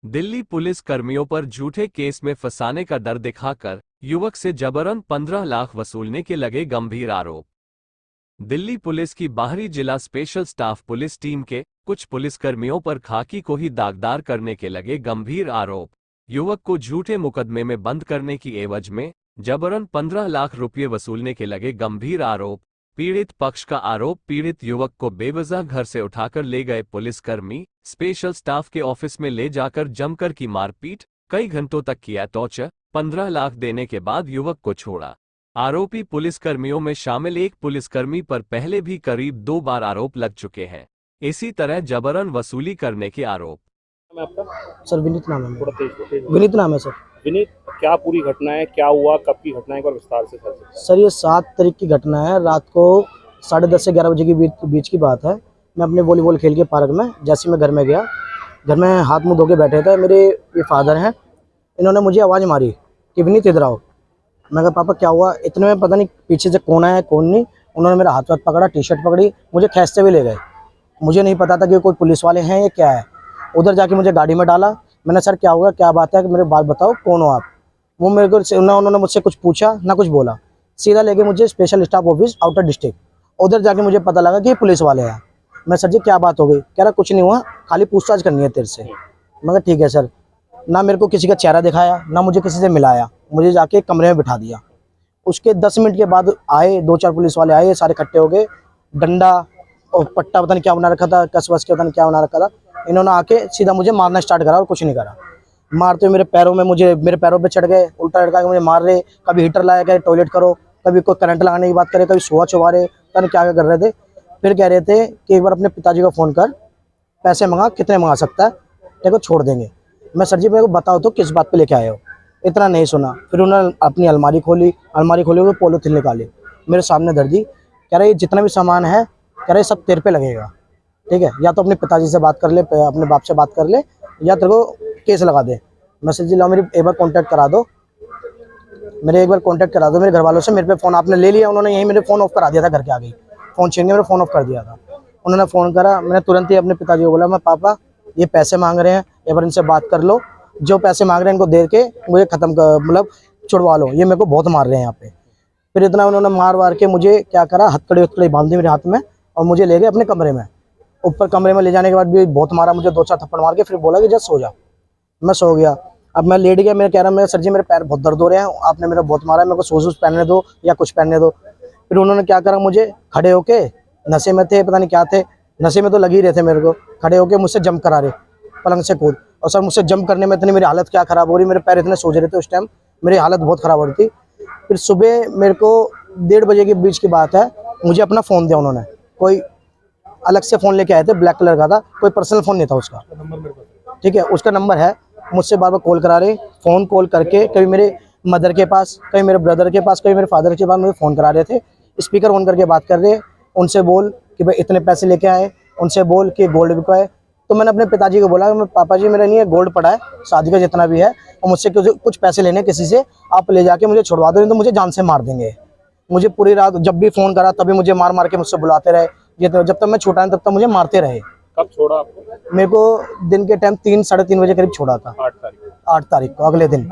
Delhi police कर्मियों पर झूठे केस में फंसाने का डर दिखाकर युवक से जबरन 15 लाख वसूलने के लगे गंभीर आरोप। दिल्ली पुलिस की बाहरी जिला स्पेशल स्टाफ पुलिस टीम के कुछ पुलिसकर्मियों पर खाकी को ही दागदार करने के लगे गंभीर आरोप। युवक को झूठे मुकदमे में बंद करने की एवज में जबरन 15 लाख रुपये वसूलने के लगे गंभीर आरोप। पीड़ित पक्ष का आरोप, पीड़ित युवक को बेवजह घर से उठाकर ले गए पुलिसकर्मी, स्पेशल स्टाफ के ऑफिस में ले जाकर जमकर की मारपीट, कई घंटों तक किया टॉर्चर, 15 लाख देने के बाद युवक को छोड़ा। आरोपी पुलिसकर्मियों में शामिल एक पुलिसकर्मी पर पहले भी करीब 2 बार आरोप लग चुके हैं। इसी तरह जबरन वसूली करने के आरोप। सर विनीत नाम है। विनीत नाम है सर। विनीत, क्या पूरी घटना है, क्या हुआ, कब की घटना है, और विस्तार से सर ये 7 तारीख की घटना है। रात को 10:30 से 11 बजे के बीच की बात है। मैं अपने वॉलीबॉल खेल के पार्क में, जैसे मैं घर में गया, घर में हाथ मुंह धो के बैठे थे। मेरे ये फादर हैं, इन्होंने मुझे आवाज़ मारी कि विनीत इधर आओ। मैं कहा पापा क्या हुआ। इतने में पता नहीं पीछे से कौन आया कौन नहीं, उन्होंने मेरा हाथ पकड़ा, टी शर्ट पकड़ी, मुझे खींचते हुए ले गए। मुझे नहीं पता था कि कोई पुलिस वाले हैं या क्या है। उधर जाके मुझे गाड़ी में डाला। मैंने सर क्या होगा, क्या बात है, कि मेरे बात बताओ, कौन हो आप। वो मेरे को उन्होंने मुझसे कुछ पूछा ना कुछ बोला, सीधा लेके मुझे special staff office outer district. उधर जाके मुझे पता लगा कि ये पुलिस वाले हैं। मैं सर जी क्या बात हो गई, कह रहा कुछ नहीं हुआ, खाली पूछताछ करनी है तेरे से। मैं कहा ठीक है सर। ना मेरे को किसी का चेहरा दिखाया, ना मुझे किसी से मिलाया, मुझे जाके कमरे में बिठा दिया। उसके 10 मिनट के बाद आए 2-4 पुलिस वाले आए, सारे इकट्ठे हो गए। डंडा और पट्टा पता नहीं क्या बना रखा था, कस वस के पता नहीं क्या बना रखा था। इन्होंने आके सीधा मुझे मारना स्टार्ट करा और कुछ नहीं करा। मारते मेरे पैरों में, मेरे पैरों पे चढ़ गए, उल्टा लटका के मुझे मार रहे। कभी हीटर लाया, कहे टॉयलेट करो, कभी कोई करंट लगाने की बात करे, कभी सुहा चुबा रहे, पता नहीं क्या क्या कर रहे थे। फिर कह रहे थे कि एक बार अपने पिताजी को फ़ोन कर, पैसे मंगा, कितने मंगा सकता है, तेरे को छोड़ देंगे। मैं सर जी मेरे को बताओ तो किस बात पे लेके आए हो। इतना नहीं सुना। फिर उन्होंने अपनी अलमारी खोली वो पॉलीथिन निकाली, मेरे सामने धर दी। कह रहे जितना भी सामान है, कह रहे सब तेरे पे लगेगा, ठीक है, या तो अपने पिताजी से बात कर ले, अपने बाप से बात कर ले, या तेरे को केस लगा दे। मैं सर जी लाओ मेरी एक बार कांटेक्ट करा दो, मेरे घर वालों से। मेरे पे फ़ोन आपने ले लिया, उन्होंने यहीं मेरे फ़ोन ऑफ करा दिया था, घर के आगे फ़ोन छीन के मेरा फ़ोन ऑफ कर दिया था। उन्होंने फ़ोन करा, मैंने तुरंत ही अपने पिताजी को बोला, मैं पापा ये पैसे मांग रहे हैं, एक बार इनसे बात कर लो, जो पैसे मांग रहे हैं इनको दे के मुझे ख़त्म कर, मतलब छुड़वा लो, ये मेरे को बहुत मार रहे हैं यहाँ पे। फिर इतना उन्होंने मार के मुझे क्या करा, हथकड़ी बांध दी मेरे हाथ में और मुझे ले गए अपने कमरे में। ऊपर कमरे में ले जाने के बाद भी बहुत मारा मुझे, 2-4 थप्पड़ मार के फिर बोला कि जस्ट सो जा। मैं सो गया। अब मैं लेट गया। मैं कह रहा मैं सर जी मेरे पैर बहुत दर्द हो रहे हैं, आपने मेरा बहुत मारा है, मेरे को शूज़ पहनने दो या कुछ पहनने दो। फिर उन्होंने क्या करा, मुझे खड़े होके, नशे में थे पता नहीं क्या थे, नशे में तो लग ही रहे थे मेरे को, खड़े होके मुझसे जंप करा रहे पलंग से कूद। और सर मुझसे जंप करने में इतनी मेरी हालत क्या ख़राब हो रही, मेरे पैर इतने सूज रहे थे उस टाइम, मेरी हालत बहुत ख़राब हो रही थी। फिर सुबह मेरे को 1:30 बजे के बीच की बात है, मुझे अपना फ़ोन दिया उन्होंने। कोई अलग से फ़ोन लेके आए थे, ब्लैक कलर का था, कोई पर्सनल फ़ोन नहीं था उसका, ठीक है, उसका नंबर है। मुझसे बार बार कॉल करा रहे, फ़ोन कॉल करके कभी मेरे मदर के पास, कभी मेरे ब्रदर के पास, कभी मेरे फादर के पास मुझे फ़ोन करा रहे थे। स्पीकर ऑन करके बात कर रहे, उनसे बोल कि भाई इतने पैसे लेके आए, उनसे बोल कि गोल्ड बिकवाए। तो मैंने अपने पिताजी को बोला मैं पापा जी मेरा नहीं है, गोल्ड पड़ा है शादी का जितना भी है, और मुझसे कुछ पैसे लेने किसी से, आप ले जाके मुझे छुड़वा दो, नहीं तो मुझे जान से मार देंगे। मुझे पूरी रात जब भी फ़ोन करा तभी मुझे मार के मुझसे बुलाते रहे, जब तक मैं छूटा नहीं तब तक मुझे मारते रहे। कब छोड़ा आपको? मेरे को दिन के टाइम 3-3:30 बजे करीब छोड़ा था। 8 तारीख को, अगले दिन।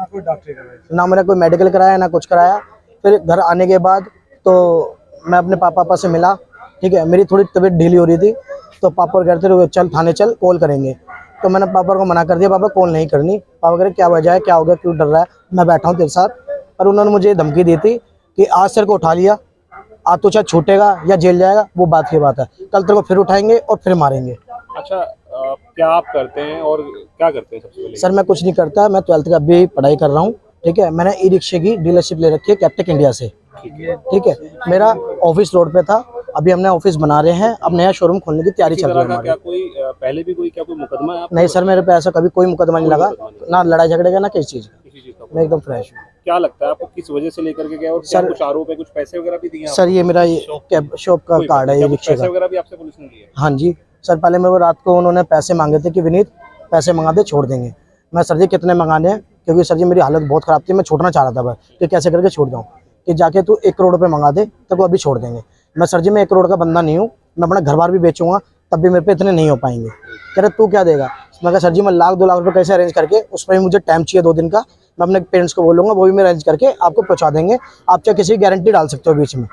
ना मेरा कोई मेडिकल कराया ना कुछ कराया। फिर घर आने के बाद तो मैं अपने पापा से मिला, ठीक है, मेरी थोड़ी तबीयत ढीली हो रही थी, तो पापा कहते रहे चल थाने चल, कॉल करेंगे। तो मैंने पापा को मना कर दिया, पापा कॉल नहीं करनी। पापा कह रहे क्या वजह है, क्या हो गया, क्यों डर रहा है, मैं बैठा हूँ तेरे साथ। पर उन्होंने मुझे धमकी दी थी कि आज सर को उठा लिया, आज तो चाहे छूटेगा या जेल जाएगा, वो बात की बात है, कल तेरे को फिर उठाएंगे और फिर मारेंगे। अच्छा, क्या आप करते हैं और क्या करते हैं सबसे पहले? सर मैं कुछ नहीं करता, मैं 12th का अभी पढ़ाई कर रहा हूँ, ठीक है। मैंने ई-रिक्शे की डीलरशिप ले रखी है कैप्टेक इंडिया से, ठीक है। मेरा ऑफिस रोड पे था, अभी हमने ऑफिस बना रहे हैं, अब नया शोरूम खोलने की तैयारी चल रही है हमारी। क्या कोई पहले भी क्या कोई मुकदमा है? नहीं सर, मेरे पे ऐसा कभी कोई मुकदमा नहीं लगा, ना लड़ाई झगड़े का, ना किसी चीज़ का। मैं एकदम फ्रेश हूँ। क्या लगता है आपको किस वजह से लेकर के गया, और क्या कुछ आरोप है, कुछ पैसे वगैरह भी दिए? सर ये मेरा शॉप का कार्ड है, ये रिक्शे का। वगैरह भी आपसे पुलिस ने लिए? हाँ जी सर, पहले मेरे को रात को उन्होंने पैसे मांगे थे कि विनीत पैसे मंगा दे, छोड़ देंगे। मैं सर जी कितने मंगाने हैं, क्योंकि सर जी मेरी हालत बहुत ख़राब थी, मैं छूटना चाह रहा था बस कि कैसे करके छूट जाऊँ, कि जाके तू 1 करोड़ रुपये मंगा दे तो वो अभी छोड़ देंगे। मैं सर जी मैं 1 करोड़ का बंदा नहीं हूँ, मैं अपना घर बार भी बेचूंगा, तब भी मेरे पे इतने नहीं हो पाएंगे। कह रहे तू क्या देगा? मैं कहा सर जी मैं 1-2 लाख रुपए कैसे अरेंज करके, उस पर भी मुझे टाइम चाहिए 2 दिन का, मैं अपने पेरेंट्स को बोलूँगा वो भी मैं अरेंज करके आपको पहुँचा देंगे, आप चाहे किसी की गारंटी डाल सकते हो बीच में,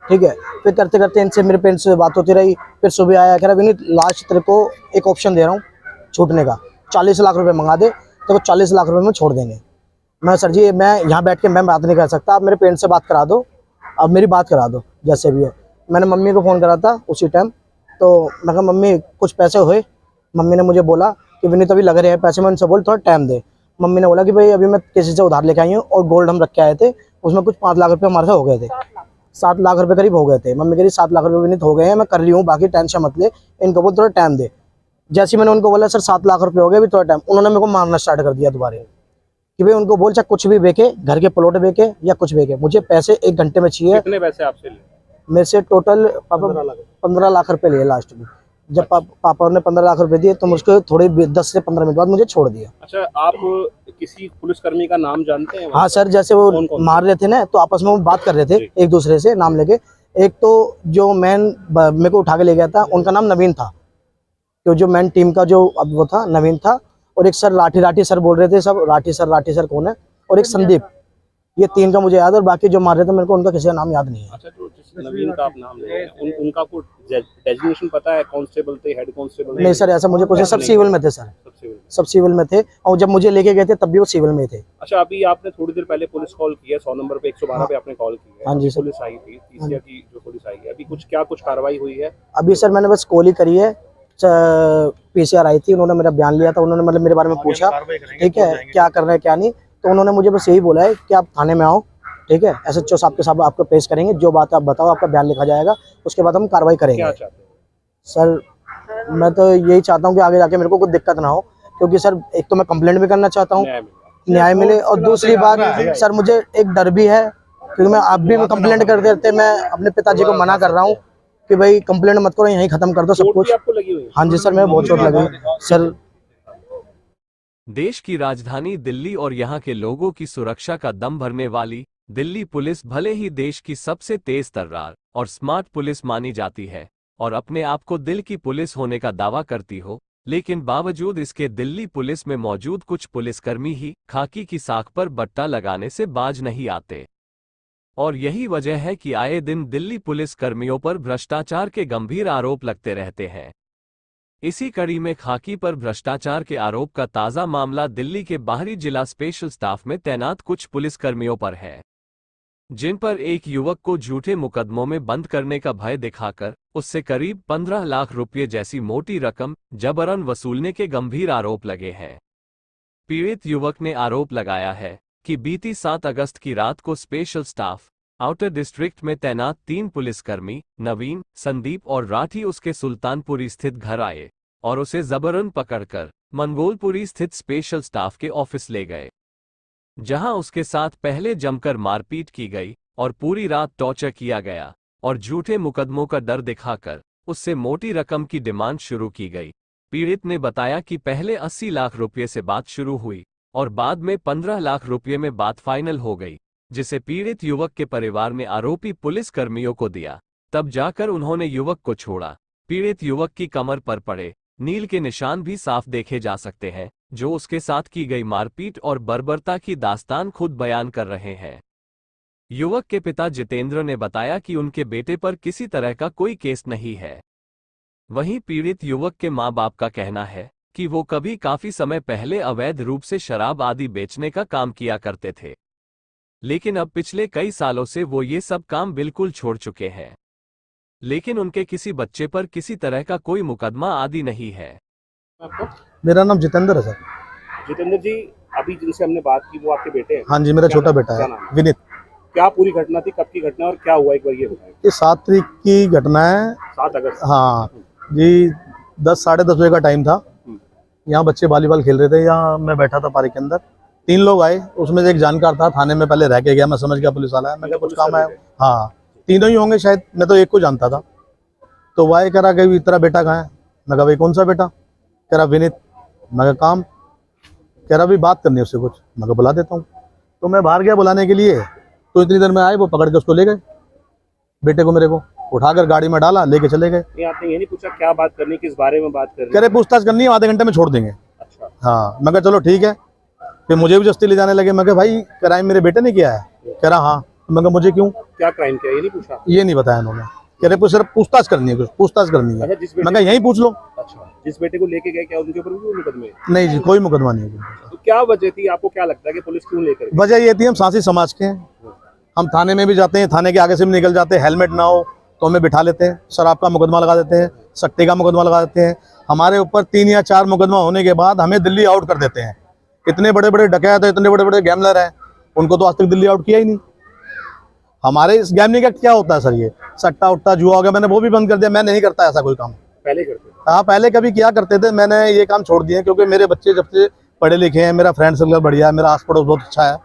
ठीक है। फिर करते करते इनसे मेरे पेरेंट्स से बात होती रही। फिर सुबह आया, कह रहा विनीत लास्ट तेरे को एक ऑप्शन दे रहा हूँ छूटने का, 40 लाख रुपए मंगा दे, तेरे को 40 लाख रुपए में छोड़ देंगे। मैं सर जी मैं यहाँ बैठ के मैं बात नहीं कर सकता, आप मेरे पेरेंट्स से बात करा दो, अब मेरी बात करा दो जैसे भी है। मैंने मम्मी को फ़ोन करा था उसी टाइम, तो मैं कहा मम्मी कुछ पैसे हुए? मम्मी ने मुझे बोला कि विनीत अभी लग रहे हैं पैसे, मैं उनसे बोल थोड़ा टाइम दे। मम्मी ने बोला कि भाई अभी मैं किसी से उधार लेके आई हूँ और गोल्ड हम रख के आए थे, उसमें कुछ 5 लाख रुपये हमारे से हो गए थे, 7 लाख रुपये करीब हो गए थे। मम्मी कह रही 7 लाख रुपये विनीत हो गए हैं, मैं कर रही हूँ, बाकी टेंशन मत ले, इनको बोल थोड़ा टाइम दे। जैसे मैंने उनको बोला सर 7 लाख रुपये हो गए, अभी थोड़ा टाइम, उन्होंने मेरे को मारना स्टार्ट कर दिया दोबारा कि भाई उनको बोल चाहे कुछ भी बेचे, घर के प्लॉट बेचे या कुछ बेचे, मुझे पैसे 1 घंटे में चाहिए। कितने पैसे आपसे लिए? मेरे से टोटल पापा 15 लाख रुपए लिए लास्ट में। जब पापा ने 15 लाख रुपए दिए तो मुझको थोड़े 10 से 15 मिनट बाद मुझे छोड़ दिया। अच्छा, आप किसी पुलिसकर्मी का नाम जानते हैं? हाँ सर, जैसे वो कौन? मार रहे थे ना, तो आपस में वो बात कर रहे थे एक दूसरे से नाम लेके। एक तो जो मैन मेरे को उठा के ले गया था उनका नाम नवीन था, तो जो मैन टीम का जो अब वो था नवीन था, और एक सर राठी सर बोल रहे थे सब, राठी सर कौन है, और एक संदीप, ये 3 का मुझे याद, और बाकी जो मार रहे थे मेरे को उनका किसी का नाम याद नहीं है। अच्छा, जो नवीन का आप नाम ले रहे हैं, उनका कोई डेजिग्नेशन पता है? कांस्टेबल थे, हेड कांस्टेबल? नहीं सर, ऐसा मुझे कुछ, सब सिविल में थे सर, सब सिविल में थे, और जब मुझे लेके गए थे तब भी वो सिविल में थे। अच्छा, अभी आपने थोड़ी देर पहले पुलिस कॉल की है 100 नंबर पे, 112 पे आपने कॉल की है? हाँ जी सर। पुलिस आई थी, तीसिया की जो पुलिस आई है, अभी कुछ कार्रवाई हुई है? अभी सर मैंने बस कॉल ही करी है, पीसीआर आई थी, उन्होंने मेरा बयान लिया था, उन्होंने मतलब मेरे बारे में पूछा, ठीक है, क्या कर रहे हैं क्या नहीं, तो उन्होंने मुझे बस यही बोला है कि आप थाने में आओ, ठीक है, एसएचओ साहब के साथ आपको पेश करेंगे, जो बात आप बताओ आपका बयान लिखा जाएगा, उसके बाद हम कार्रवाई करेंगे। क्या चाहते हैं सर? मैं तो यही चाहता हूँ कि आगे जाके मेरे को कोई दिक्कत ना हो, क्योंकि सर एक तो मैं कंप्लेंट भी करना चाहता हूँ, न्याय मिले, और दूसरी बात सर मुझे एक डर भी है, क्योंकि मैं आप भी कंप्लेंट कर देते, मैं अपने पिताजी को मना कर रहा हूँ कि भाई कंप्लेंट मत करो, यहीं खत्म कर दो सब कुछ। आपको लगी हुई? हाँ जी सर, मैं बहुत चोट लगी सर। देश की राजधानी दिल्ली और यहाँ के लोगों की सुरक्षा का दम भरने वाली दिल्ली पुलिस भले ही देश की सबसे तेज तर्रार और स्मार्ट पुलिस मानी जाती है और अपने आप को दिल की पुलिस होने का दावा करती हो, लेकिन बावजूद इसके दिल्ली पुलिस में मौजूद कुछ पुलिसकर्मी ही खाकी की साख पर बट्टा लगाने से बाज नहीं आते। और यही वजह है कि आए दिन दिल्ली पुलिस कर्मियों पर भ्रष्टाचार के गंभीर आरोप लगते रहते हैं। इसी कड़ी में खाकी पर भ्रष्टाचार के आरोप का ताज़ा मामला दिल्ली के बाहरी जिला स्पेशल स्टाफ में तैनात कुछ पुलिसकर्मियों पर है, जिन पर एक युवक को झूठे मुकदमों में बंद करने का भय दिखाकर उससे करीब 15 लाख रुपये जैसी मोटी रकम जबरन वसूलने के गंभीर आरोप लगे हैं। पीड़ित युवक ने आरोप लगाया है कि बीती 7 अगस्त की रात को स्पेशल स्टाफ आउटर डिस्ट्रिक्ट में तैनात 3 पुलिसकर्मी नवीन, संदीप और राठी उसके सुल्तानपुरी स्थित घर आए और उसे जबरन पकड़कर मंगोलपुरी स्थित स्पेशल स्टाफ के ऑफिस ले गए, जहां उसके साथ पहले जमकर मारपीट की गई और पूरी रात टॉर्चर किया गया और झूठे मुकदमों का डर दिखाकर उससे मोटी रकम की डिमांड शुरू की गई। पीड़ित ने बताया कि पहले 80 लाख रुपये से बात शुरू हुई और बाद में 15 लाख रुपये में बात फाइनल हो गई, जिसे पीड़ित युवक के परिवार ने आरोपी पुलिस कर्मियों को दिया। तब जाकर उन्होंने युवक को छोड़ा। पीड़ित युवक की कमर पर पड़े नील के निशान भी साफ देखे जा सकते हैं, जो उसके साथ की गई मारपीट और बर्बरता की दास्तान खुद बयान कर रहे हैं। युवक के पिता जितेंद्र ने बताया कि उनके बेटे पर किसी तरह का कोई केस नहीं है। वहीं पीड़ित युवक के मां बाप का कहना है कि वो कभी काफी समय पहले अवैध रूप से शराब आदि बेचने का काम किया करते थे, लेकिन अब पिछले कई सालों से वो ये सब काम बिल्कुल छोड़ चुके हैं, लेकिन उनके किसी बच्चे पर किसी तरह का कोई मुकदमा आदि नहीं है। मेरा नाम जितेंद्र है सर। जितेंद्र जी, अभी जिनसे हमने बात की वो आपके बेटे हैं? हाँ जी, मेरा छोटा बेटा है विनीत। क्या पूरी घटना थी, कब की घटना और क्या हुआ, एक बार ये बताएं। ये 7 तारीख की घटना है। 7 अगस्त? हाँ जी, 10 साढ़े 10 बजे का टाइम था। यहाँ बच्चे वॉलीबॉल खेल रहे थे, यहाँ मैं बैठा था पार्क के अंदर। 3 लोग आए, उसमें से एक जानकार था, थाने में पहले रह के गया, मैं समझ गया पुलिस वाला है, मैं कुछ काम आया। हाँ, तीनों ही होंगे शायद, मैं तो एक को जानता था। तो वाई कह रहा कि तेरा बेटा कहाँ है? मैं कहा भाई कौन सा बेटा? कह रहा विनीत। मैं कहा काम? कह रहा भाई बात करनी है उससे कुछ। मैं कहा बुला देता हूँ। तो मैं बाहर गया बुलाने के लिए, तो इतनी देर में आए, वो पकड़ के उसको ले गए बेटे को, मेरे को, उठाकर गाड़ी में डाला, लेके चले गए। नहीं, आपने ये नहीं पूछा क्या बात करनी, किस बारे में बात करनी? कह रहे पूछताछ करनी है, आधे घंटे में छोड़ देंगे। अच्छा। हाँ, मैं कहा चलो ठीक है। फिर मुझे भी जस्ती ले जाने लगे। मैं कहा भाई क्राइम मेरे बेटे ने किया है? कह रहा हाँ। मैं कहा मुझे क्यों? क्या क्राइम किया ये नहीं पूछा? ये नहीं बताया उन्होंने। कह रहे सिर्फ पूछताछ करनी है, कुछ पूछताछ करनी है। अच्छा, मैं कहा यहीं पूछ लो। अच्छा, जिस बेटे को लेके गए क्या उनके ऊपर भी मुकदमे? नहीं जी, कोई मुकदमा नहीं है। तो क्या वजह थी, आपको क्या लगता है कि पुलिस क्यों लेकर गई? वजह ये थी हम सांसी समाज के हैं, हम थाने में भी जाते हैं, थाने के आगे से भी निकल जाते हैं, हेलमेट ना हो तो हमें बिठा लेते हैं, शराब का मुकदमा लगा देते हैं, सट्टे का मुकदमा लगा देते हैं। हमारे ऊपर 3 या 4 मुकदमा होने के बाद हमें दिल्ली आउट कर देते हैं। इतने बड़े बड़े डकैत है, इतने बड़े बड़े गैमलर हैं, उनको तो आज तक दिल्ली आउट किया ही नहीं। हमारे इस गैमलिंग एक्ट क्या होता है सर? ये सट्टा उट्टा जुआ हो गया, मैंने वो भी बंद कर दिया। मैं नहीं करता ऐसा कोई काम। पहले करते थे? हाँ, पहले कभी किया करते थे, मैंने ये काम छोड़ दिए क्योंकि मेरे बच्चे जब से पढ़े लिखे हैं, मेरा फ्रेंड सर्कल बढ़िया है, मेरा आस पड़ोस बहुत अच्छा है,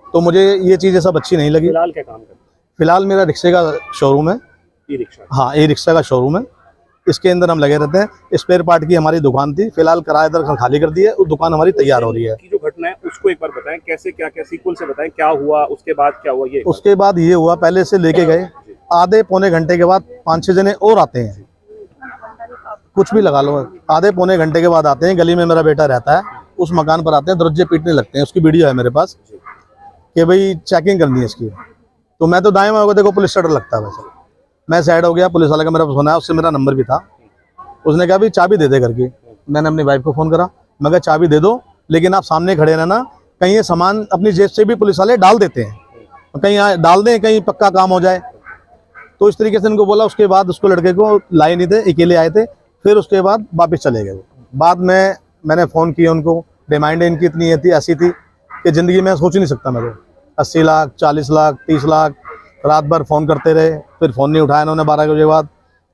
तो मुझे ये चीज़ें सब अच्छी नहीं लगी। फिलहाल क्या काम करते? फिलहाल मेरा रिक्शे का शोरूम है। E rickshaw? हाँ, ई रिक्शा का शोरूम है, इसके अंदर हम लगे रहते हैं। स्पेयर पार्ट की हमारी दुकान थी, फिलहाल किराएदार खाली कर दी है, उस दुकान हमारी तैयार हो रही है। की जो घटना है उसको एक बार बताएं, कैसे क्या क्या सीक्वल से बताएं, क्या हुआ उसके बाद क्या हुआ? ये उसके बाद ये हुआ, पहले से लेके गए, आधे पौने घंटे के बाद 5-6 जने और आते हैं, कुछ भी लगा लो, आधे पौने घंटे के बाद आते हैं। गली में मेरा बेटा रहता है, उस मकान पर आते हैं, दरवाजे पीटने लगते हैं। उसकी वीडियो है मेरे पास कि भाई चेकिंग करनी है इसकी। तो मैं तो दाएं में होगा, देखो पुलिस से डर लगता है वैसे। मैं साइड हो गया, पुलिस वाले का मेरा फोन आया, उससे मेरा नंबर भी था। उसने कहा भाई चाबी दे दे करके। मैंने अपनी वाइफ को फ़ोन करा, मैं कहा चाबी दे दो, लेकिन आप सामने खड़े रहना, कहीं ये सामान अपनी जेब से भी पुलिस वाले डाल देते हैं, कहीं डाल दें, कहीं पक्का काम हो जाए। तो इस तरीके से इनको बोला। उसके बाद उसको लड़के को लाए नहीं थे, अकेले आए थे, फिर उसके बाद वापस चले गए। बाद में मैंने फ़ोन किया उनको, डिमांड इनकी इतनी ये थी, ऐसी थी कि ज़िंदगी में सोच ही नहीं सकता मैं तो। 80 लाख, 40 लाख, 30 लाख, रात भर फ़ोन करते रहे, फिर फ़ोन नहीं उठाया इन्होंने 12 बजे बाद।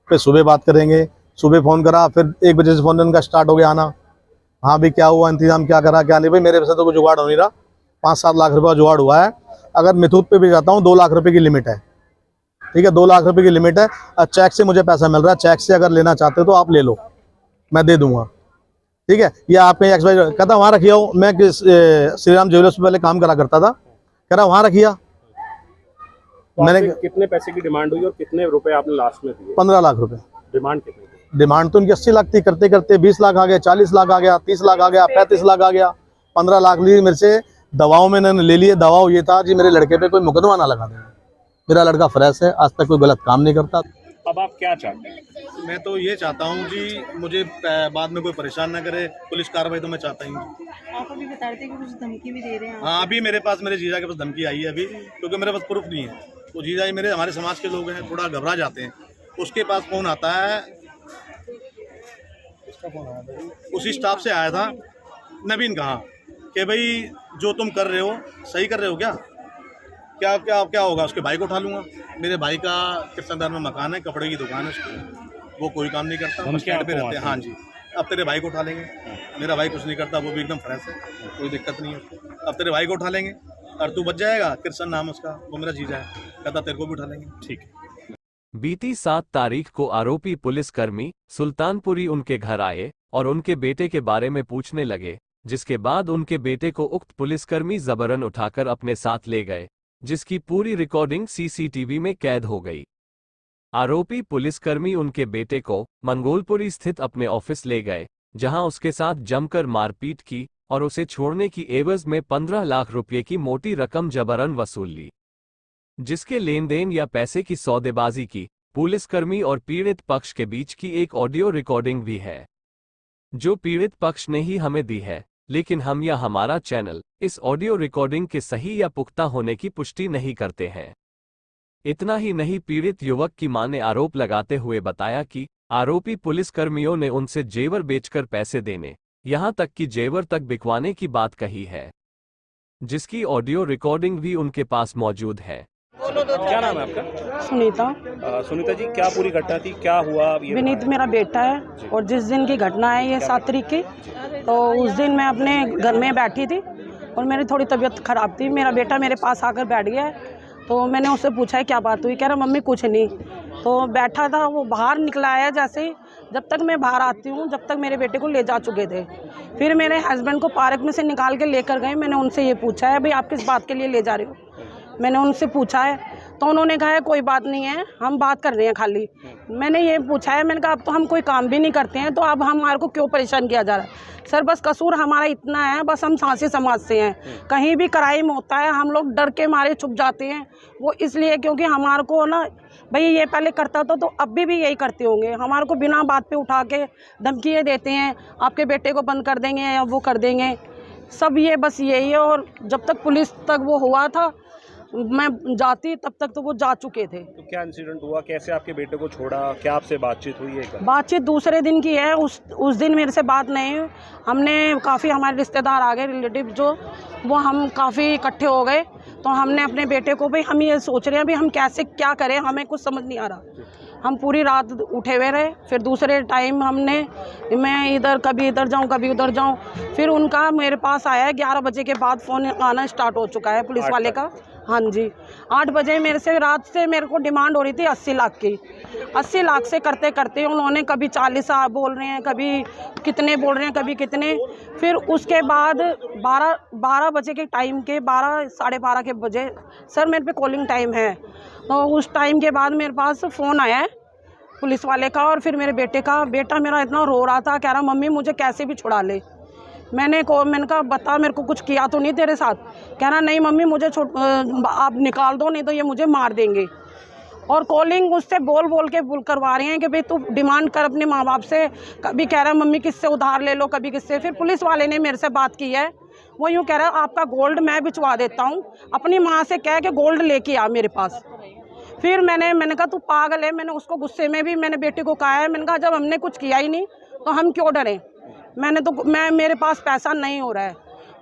फिर सुबह बात करेंगे, सुबह फ़ोन करा, फिर 1 बजे से फ़ोन इनका स्टार्ट हो गया आना। हाँ भी क्या हुआ, इंतजाम क्या करा, क्या नहीं। भाई मेरे से तो कोई जुगाड़ हो नहीं रहा। 5-7 लाख रुपये जुगाड़ हुआ है। अगर मिथुत पे भी जाता हूँ 2 लाख रुपये की लिमिट है, ठीक है, 2 लाख रुपये की लिमिट है। और चेक से मुझे पैसा मिल रहा है, चेक से अगर लेना चाहते हो तो आप ले लो, मैं दे दूंगा, ठीक है। या आप कहीं एक्सपाइर कहता वहाँ रखिए हो, मैं श्री राम ज्वेलर्स में पहले काम करा करता था, कह रहा वहाँ रखिया। तो मैंने कितने पैसे की डिमांड हुई और कितने रुपए आपने लास्ट में दिए? 15 लाख रुपए डिमांड कितनी थी? डिमांड तो उनकी 80 लाख थी, करते करते 20 लाख आ गया, 40 लाख आ गया, 30 लाख आ गया, 35 लाख आ गया, 15 लाख ली मेरे से। दवाओं में इन्होंने ले लिए। दवाओं ये था जी मेरे लड़के पे कोई मुकदमा ना लगा दें। मेरा लड़का फ्रेश है, आज तक कोई गलत काम नहीं करता। अब आप क्या चाहते हैं? मैं तो ये चाहता हूँ जी, मुझे बाद में कोई परेशान ना करे। पुलिस कार्रवाई तो मैं चाहता ही हूँ। आप अभी बता रहे थे कि कुछ धमकी भी दे रहे हैं। हाँ, अभी मेरे पास मेरे जीजा के पास धमकी आई है अभी, क्योंकि मेरे पास प्रूफ नहीं है। तो जीजा जी मेरे हमारे समाज के लोग हैं, थोड़ा घबरा जाते हैं। उसके पास फ़ोन आता है, उसी स्टाफ से आया था, नवीन कहा कि भाई जो तुम कर रहे हो सही कर रहे हो क्या? क्या क्या क्या होगा? उसके भाई को उठा लूँगा। मेरे भाई का कृष्णनगर में मकान है, कपड़े की दुकान है उसकी, वो कोई काम नहीं करता, बस साइड पे रहते हैं। हाँ जी, अब तेरे भाई को उठा लेंगे। मेरा भाई कुछ नहीं करता, वो भी एकदम फ्रेश है, कोई दिक्कत नहीं है। अब तेरे भाई को उठा लेंगे और तू बच जाएगा। कृष्ण नाम उसका, वो मेरा जीजा है, कहता तेरे को भी उठा लेंगे। ठीक है। बीती 7 तारीख को आरोपी पुलिसकर्मी सुल्तानपुरी उनके घर आए और उनके बेटे के बारे में पूछने लगे, जिसके बाद उनके बेटे को उक्त पुलिसकर्मी जबरन उठाकर अपने साथ ले गए, जिसकी पूरी रिकॉर्डिंग सीसीटीवी में कैद हो गई। आरोपी पुलिसकर्मी उनके बेटे को मंगोलपुरी स्थित अपने ऑफिस ले गए, जहां उसके साथ जमकर मारपीट की और उसे छोड़ने की एवज में 15 लाख रुपये की मोटी रकम जबरन वसूल ली, जिसके लेन देन या पैसे की सौदेबाजी की पुलिसकर्मी और पीड़ित पक्ष के बीच की एक ऑडियो रिकॉर्डिंग भी है, जो पीड़ित पक्ष ने ही हमें दी है, लेकिन हम या हमारा चैनल इस ऑडियो रिकॉर्डिंग के सही या पुख्ता होने की पुष्टि नहीं करते हैं। इतना ही नहीं, पीड़ित युवक की मां ने आरोप लगाते हुए बताया कि आरोपी पुलिसकर्मियों ने उनसे जेवर बेचकर पैसे देने, यहां तक कि जेवर तक बिकवाने की बात कही है, जिसकी ऑडियो रिकॉर्डिंग भी उनके पास मौजूद है। क्या नाम है आपका? सुनीता। सुनीता जी, क्या पूरी घटना थी, क्या हुआ? विनीत मेरा बेटा है और जिस दिन की घटना है ये 7 तारीख की, तो उस दिन मैं अपने घर में बैठी थी और मेरी थोड़ी तबीयत ख़राब थी। मेरा बेटा मेरे पास आकर बैठ गया है, तो मैंने उससे पूछा है क्या बात हुई, कह रहा मम्मी कुछ नहीं। तो बैठा था, वो बाहर निकला आया जैसे ही, जब तक मैं बाहर आती हूँ जब तक मेरे बेटे को ले जा चुके थे। फिर मेरे हस्बैंड को पार्क में से निकाल के लेकर गए। मैंने उनसे ये पूछा है भाई आप किस बात के लिए ले जा रहे हो? मैंने उनसे पूछा है तो उन्होंने कहा है कोई बात नहीं है, हम बात कर रहे हैं खाली। मैंने ये पूछा है, मैंने कहा अब तो हम कोई काम भी नहीं करते हैं तो अब हमारे को क्यों परेशान किया जा रहा है। सर बस कसूर हमारा इतना है, बस हम सांसी समाज से हैं, कहीं भी क्राइम होता है हम लोग डर के मारे छुप जाते हैं। वो इसलिए क्योंकि हमारे को ना भाई ये पहले करता था तो अब भी यही करते होंगे, हमारे को बिना बात पे उठा के धमकियाँ देते हैं, आपके बेटे को बंद कर देंगे या वो कर देंगे, सब ये बस यही है। और जब तक पुलिस तक वो हुआ था मैं जाती तब तक तो वो जा चुके थे। तो क्या इंसिडेंट हुआ, कैसे आपके बेटे को छोड़ा, क्या आपसे बातचीत हुई है? बातचीत दूसरे दिन की है, उस दिन मेरे से बात नहीं हुई। हमने काफ़ी हमारे रिश्तेदार आ गए, रिलेटिव जो वो हम काफ़ी इकट्ठे हो गए तो हमने अपने बेटे को भाई हम ये सोच रहे हैं भी हम कैसे क्या करें, हमें कुछ समझ नहीं आ रहा। हम पूरी रात उठे हुए रहे, फिर दूसरे टाइम मैं इधर कभी इधर जाऊं कभी उधर जाऊं, फिर उनका मेरे पास आया है 11 बजे के बाद फ़ोन आना स्टार्ट हो चुका है पुलिस वाले का। हाँ जी, 8 बजे मेरे से रात से मेरे को डिमांड हो रही थी 80 लाख की। 80 लाख से करते करते उन्होंने कभी 40 बोल रहे हैं, कभी कितने बोल रहे हैं, कभी कितने। फिर उसके बाद 12 बजे के टाइम के 12 साढ़े 12 के बजे सर मेरे पे कॉलिंग टाइम है, तो उस टाइम के बाद मेरे पास फ़ोन आया है पुलिस वाले का। और फिर मेरे बेटा मेरा इतना रो रहा था, कह रहा मम्मी मुझे कैसे भी छुड़ा ले। मैंने कहा बता मेरे को कुछ किया तो नहीं तेरे साथ। कह रहा नहीं मम्मी मुझे आप निकाल दो नहीं तो ये मुझे मार देंगे। और कॉलिंग उससे बोल के करवा रहे हैं कि भाई तू डिमांड कर अपने माँ बाप से। कभी कह रहा है मम्मी किससे उधार ले लो, कभी किससे। फिर पुलिस वाले ने मेरे से बात की है, वो यूँ कह रहा है आपका गोल्ड मैं भिजवा देता हूँ, अपनी माँ से कह के गोल्ड लेके आ मेरे पास। फिर मैंने कहा तू पागल है। मैंने उसको गुस्से में भी मैंने बेटे को कहा है, मैंने कहा जब हमने कुछ किया ही नहीं तो हम क्यों डरें। मेरे पास पैसा नहीं हो रहा है।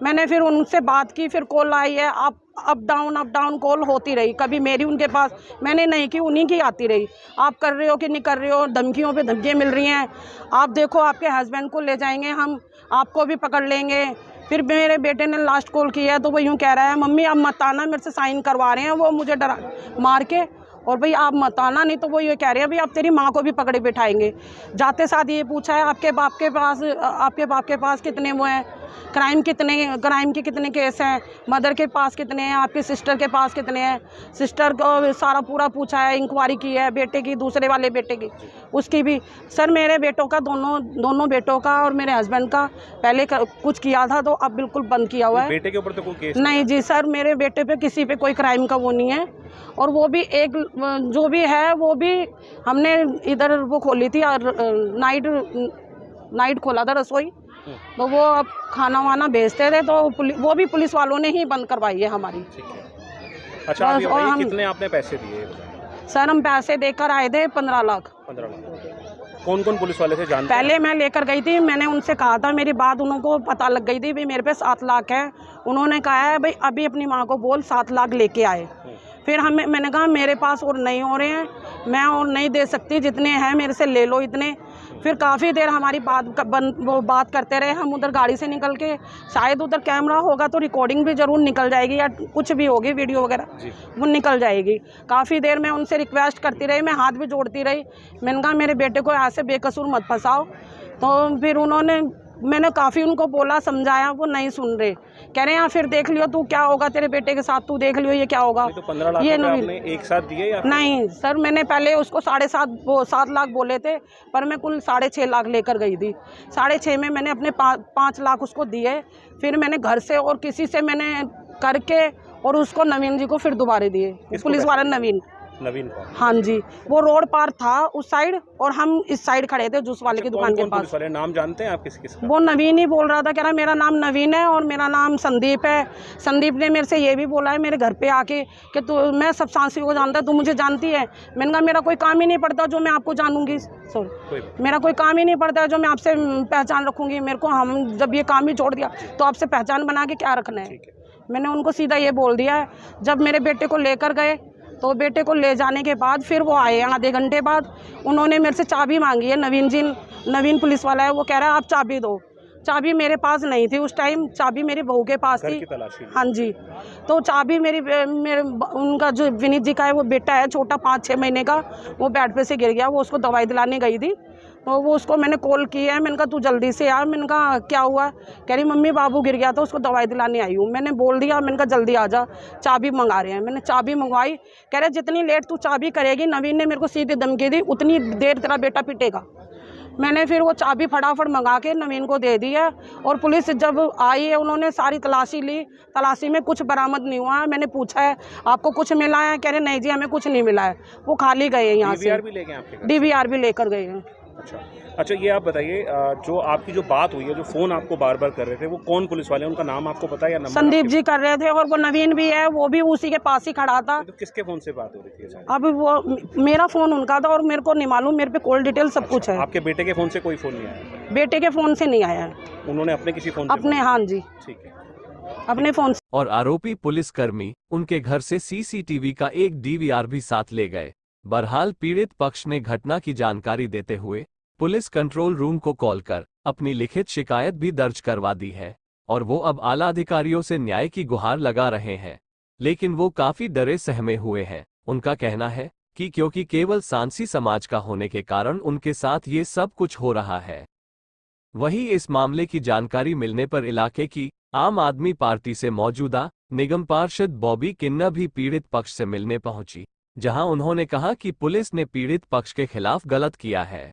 मैंने फिर उनसे बात की, फिर कॉल आई है, अप डाउन कॉल होती रही, कभी मेरी उनके पास मैंने नहीं की, उन्हीं की आती रही। आप कर रहे हो कि नहीं कर रहे हो, धमकियों पे धमकियाँ मिल रही हैं, आप देखो आपके हस्बैंड को ले जाएंगे, हम आपको भी पकड़ लेंगे। फिर मेरे बेटे ने लास्ट कॉल किया है तो वो यूँ कह रहा है मम्मी आप मत आना, मेरे से साइन करवा रहे हैं वो मुझे डरा मार के, और भाई आप मत आना नहीं तो वो ये कह रहे हैं भाई आप तेरी माँ को भी पकड़े बिठाएंगे। जाते साथ ये पूछा है आपके बाप के पास कितने वो हैं, क्राइम के कितने केस हैं, मदर के पास कितने हैं, आपकी सिस्टर के पास कितने हैं। सिस्टर को सारा पूरा पूछा है, इंक्वायरी की है बेटे की, दूसरे वाले बेटे की, उसकी भी। सर मेरे बेटों का दोनों बेटों का और मेरे हस्बैंड का पहले कुछ किया था तो अब बिल्कुल बंद किया हुआ है। बेटे के ऊपर तो कोई केस नहीं जी सर, मेरे बेटे पे किसी पे कोई क्राइम का वो नहीं है। और वो भी एक जो भी है वो भी हमने इधर वो खोली थी और नाइट खोला था रसोई, तो वो अब खाना वाना भेजते थे तो वो भी पुलिस वालों ने ही बंद करवाई है हमारी। अच्छा आप ये बताइए कितने आपने पैसे दिए? सर हम पैसे देकर आए थे 15 लाख। 15 लाख। कौन कौन पुलिस वाले थे जानते? पहले मैं लेकर गई थी, मैंने उनसे कहा था, मेरी बात उनको पता लग गई थी भाई मेरे पे 7 लाख है। उन्होंने कहा है भाई अभी अपनी माँ को बोल 7 लाख लेके आए। फिर मैंने कहा मेरे पास और नहीं हो रहे हैं, मैं और नहीं दे सकती, जितने हैं मेरे से ले लो इतने। फिर काफ़ी देर हमारी बात करते रहे। हम उधर गाड़ी से निकल के, शायद उधर कैमरा होगा तो रिकॉर्डिंग भी ज़रूर निकल जाएगी या कुछ भी होगी वीडियो वगैरह वो निकल जाएगी। काफ़ी देर मैं उनसे रिक्वेस्ट करती रही, मैं हाथ भी जोड़ती रही, मैंने कहा मेरे बेटे को ऐसे बेकसूर मत फंसाओ। तो फिर मैंने काफ़ी उनको बोला, समझाया, वो नहीं सुन रहे। कह रहे हैं फिर देख लियो तू क्या होगा तेरे बेटे के साथ, तू देख लियो ये क्या होगा। तो 15 लाख रुपए आपने एक साथ दिए या? नहीं सर, मैंने पहले उसको 7.5 लाख बोले थे पर मैं कुल 6.5 लाख लेकर गई थी। 6.5 में मैंने अपने 5 लाख उसको दिए। फिर मैंने घर से और किसी से मैंने करके और उसको नवीन जी को फिर दोबारा दिए, पुलिस वाला नवीन को। हाँ जी, वो रोड पार था उस साइड और हम इस साइड खड़े थे जूस वाले की दुकान के पास। वाले नाम जानते हैं आप किसका? वो नवीन ही बोल रहा था, कह रहा मेरा नाम नवीन है और मेरा नाम संदीप है। संदीप ने मेरे से ये भी बोला है मेरे घर पे आके कि मैं सब सांसी को जानता है, तू मुझे जानती है। मैंने कहा मेरा कोई काम ही नहीं पड़ता जो मैं आपको जानूंगी, मेरा कोई काम ही नहीं पड़ता है जो मैं आपसे पहचान रखूँगी। मेरे को हम जब ये काम ही छोड़ दिया तो आपसे पहचान बना के क्या रखना है। मैंने उनको सीधा ये बोल दिया है। जब मेरे बेटे को लेकर गए तो बेटे को ले जाने के बाद फिर वो आए आधे घंटे बाद, उन्होंने मेरे से चाबी मांगी है। नवीन पुलिस वाला है, वो कह रहा है आप चाबी दो। चाबी मेरे पास नहीं थी उस टाइम, चाबी मेरी बहू के पास थी। हाँ जी, तो चाबी उनका जो विनीत जी का है वो बेटा है छोटा 5-6 महीने का, वो बेड पे से गिर गया, वो उसको दवाई दिलाने गई थी तो वो उसको मैंने कॉल किया है, मैंने कहा तू जल्दी से आ। मैंने कहा क्या हुआ? कह रही मम्मी बाबू गिर गया था, उसको दवाई दिलाने आई हूँ। मैंने बोल दिया, मैंने कहा जल्दी आ जा, चाबी मंगा रहे हैं। मैंने चाबी मंगवाई। कह रहे जितनी लेट तू चाबी करेगी, नवीन ने मेरे को सीधी धमकी दी, उतनी देर तेरा बेटा पिटेगा। मैंने फिर वो चाबी फटाफट मंगा के नवीन को दे दी है। और पुलिस जब आई है, उन्होंने सारी तलाशी ली, तलाशी में कुछ बरामद नहीं हुआ है। मैंने पूछा है आपको कुछ मिला है? कह रहे नहीं जी हमें कुछ नहीं मिला है। वो खाली गए हैं यहाँ से। डीवीआर भी ले गए आपके घर? डीवीआर भी लेकर गए हैं। अच्छा, ये आप बताइए, जो आपकी जो बात हुई है, जो फ़ोन आपको बार बार कर रहे थे, वो कौन पुलिस वाले हैं? उनका नाम आपको पता है या नंबर? संदीप जी कर रहे थे, और वो नवीन भी है, वो भी उसी के पास ही खड़ा था। तो किसके फ़ोन से बात हो रही थी? अब वो मेरा फ़ोन उनका था और मेरे को नहीं मालूम, मेरे पे कॉल डिटेल सब कुछ है। आपके बेटे के फ़ोन से कोई फ़ोन नहीं आया? बेटे के फ़ोन से नहीं आया है। उन्होंने अपने किसी फ़ोन से? अपने, हाँ जी, ठीक है, अपने फ़ोन से। और आरोपी पुलिसकर्मी उनके घर से सीसीटीवी का एक डीवीआर भी साथ ले गए। बहरहाल पीड़ित पक्ष ने घटना की जानकारी देते हुए पुलिस कंट्रोल रूम को कॉल कर अपनी लिखित शिकायत भी दर्ज करवा दी है और वो अब आला अधिकारियों से न्याय की गुहार लगा रहे हैं। लेकिन वो काफी डरे सहमे हुए हैं। उनका कहना है कि क्योंकि केवल सांसी समाज का होने के कारण उनके साथ ये सब कुछ हो रहा है। वहीं इस मामले की जानकारी मिलने पर इलाके की आम आदमी पार्टी से मौजूदा निगम पार्षद बॉबी किन्ना भी पीड़ित पक्ष से मिलने पहुंची, जहां उन्होंने कहा कि पुलिस ने पीड़ित पक्ष के खिलाफ गलत किया है।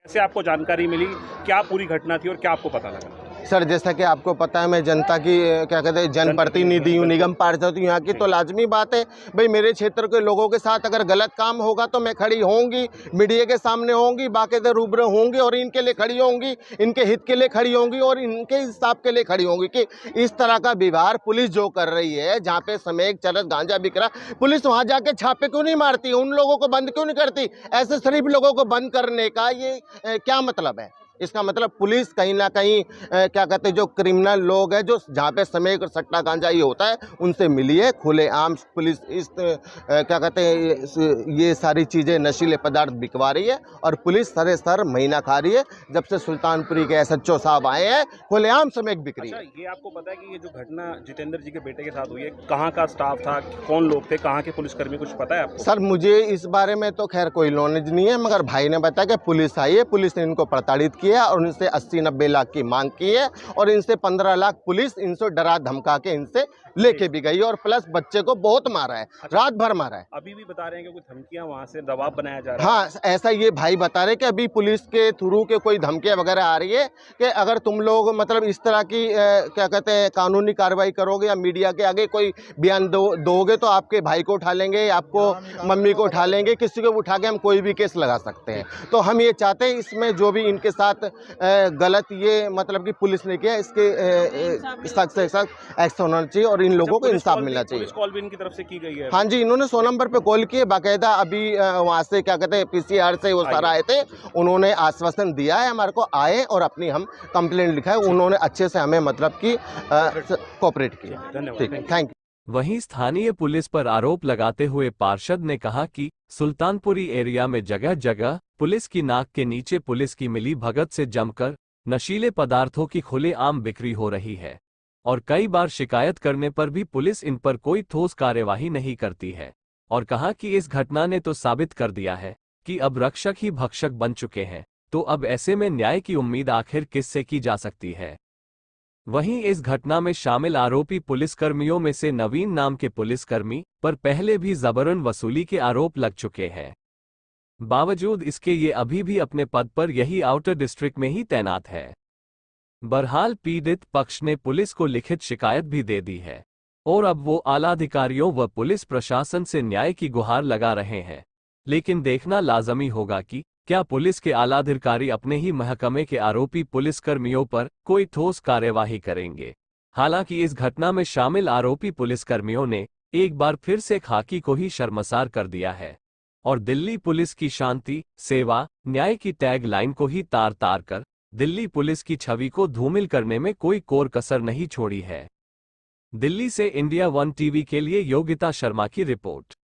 कैसे आपको जानकारी मिली? क्या पूरी घटना थी और क्या आपको पता लगा? सर जैसा कि आपको पता है, मैं जनता की क्या कहते हैं जनप्रतिनिधि हूँ, निगम पार्षद हूँ यहाँ की, तो लाजमी बात है भाई मेरे क्षेत्र के लोगों के साथ अगर गलत काम होगा तो मैं खड़ी होंगी, मीडिया के सामने होंगी, बाकायदा रूबरू होंगी और इनके लिए खड़ी होंगी, इनके हित के लिए खड़ी होंगी और इनके हिसाब के लिए खड़ी होंगी कि इस तरह का व्यवहार पुलिस जो कर रही है, जहाँ पे समेत चरस गांजा बिक रहा, पुलिस वहाँ जाके छापे क्यों नहीं मारती? उन लोगों को बंद क्यों नहीं करती? ऐसे शरीफ लोगों को बंद करने का ये क्या मतलब है? इसका मतलब पुलिस कहीं ना कहीं क्या कहते हैं, जो क्रिमिनल लोग हैं, जो जहाँ पे समेत और सट्टा गांजा ये होता है, उनसे मिलिए। खुलेआम पुलिस इस क्या कहते हैं ये सारी चीज़ें नशीले पदार्थ बिकवा रही है और पुलिस सर महीना खा रही है। जब से सुल्तानपुरी के SHO साहब आए हैं, खुलेआम समेत बिक रही है। ये आपको पता है कि ये जो घटना जितेंद्र जी के बेटे के साथ हुई है, कहाँ का स्टाफ था, कौन लोग थे, कहाँ के पुलिसकर्मी, कुछ पता है आपको? सर मुझे इस बारे में तो खैर कोई नॉलेज नहीं है, मगर भाई ने बताया कि पुलिस आई है, पुलिस ने इनको प्रताड़ित किया और इनसे 80-90 लाख की मांग की है और इनसे 15 लाख पुलिस इनसे डरा धमका के इनसे लेके भी गई और प्लस बच्चे को बहुत मारा है, रात भर मारा है। अभी भी बता रहे हैं कि कुछ धमकियां वहां से दबाव बनाया जा रहा है? हाँ, ऐसा ये भाई बता रहे कि अभी पुलिस के थ्रू के कोई धमकियां वगैरह आ रही है कि अगर तुम लोग मतलब इस तरह की क्या कहते हैं कानूनी कार्रवाई करोगे या मीडिया के आगे कोई बयान दोगे तो आपके भाई को उठा लेंगे, आपको मम्मी को उठा लेंगे, किसी को उठा के हम कोई भी केस लगा सकते हैं। तो हम ये चाहते हैं इसमें जो भी इनके साथ गलत ये मतलब कि पुलिस ने किया, इसके सख्त से सख्त एक्शन होना चाहिए और इन लोगों को इंसाफ मिलना चाहिए। पुलिस कॉल भी इनकी तरफ से की गई है? हाँ जी, इन्होंने 100 नंबर पे कॉल किए, बाकायदा अभी वहाँ से क्या कहते हैं PCR से वो सारा आए थे, उन्होंने आश्वासन दिया है हमारे को, आए और अपनी हम कंप्लेंट लिखा है, उन्होंने अच्छे से हमें मतलब कि कोऑपरेट किया। धन्यवाद, थैंक यू। वहीं स्थानीय पुलिस पर आरोप लगाते हुए पार्षद ने कहा कि सुल्तानपुरी एरिया में जगह जगह पुलिस की नाक के नीचे पुलिस की मिली भगत से जमकर नशीले पदार्थों की खुलेआम बिक्री हो रही है और कई बार शिकायत करने पर भी पुलिस इन पर कोई ठोस कार्यवाही नहीं करती है और कहा कि इस घटना ने तो साबित कर दिया है कि अब रक्षक ही भक्षक बन चुके हैं, तो अब ऐसे में न्याय की उम्मीद आखिर किससे की जा सकती है। वहीं इस घटना में शामिल आरोपी पुलिसकर्मियों में से नवीन नाम के पुलिसकर्मी पर पहले भी जबरन वसूली के आरोप लग चुके हैं। बावजूद इसके ये अभी भी अपने पद पर यही आउटर डिस्ट्रिक्ट में ही तैनात है। बहरहाल पीड़ित पक्ष ने पुलिस को लिखित शिकायत भी दे दी है और अब वो आला अधिकारियों व पुलिस प्रशासन से न्याय की गुहार लगा रहे हैं। लेकिन देखना लाजमी होगा कि क्या पुलिस के आला अधिकारी अपने ही महकमे के आरोपी पुलिसकर्मियों पर कोई ठोस कार्यवाही करेंगे। हालांकि इस घटना में शामिल आरोपी पुलिसकर्मियों ने एक बार फिर से खाकी को ही शर्मसार कर दिया है और दिल्ली पुलिस की शांति, सेवा, न्याय की टैग लाइन को ही तार तार कर दिल्ली पुलिस की छवि को धूमिल करने में कोई कोर कसर नहीं छोड़ी है। दिल्ली से इंडिया 1 टीवी के लिए योगिता शर्मा की रिपोर्ट।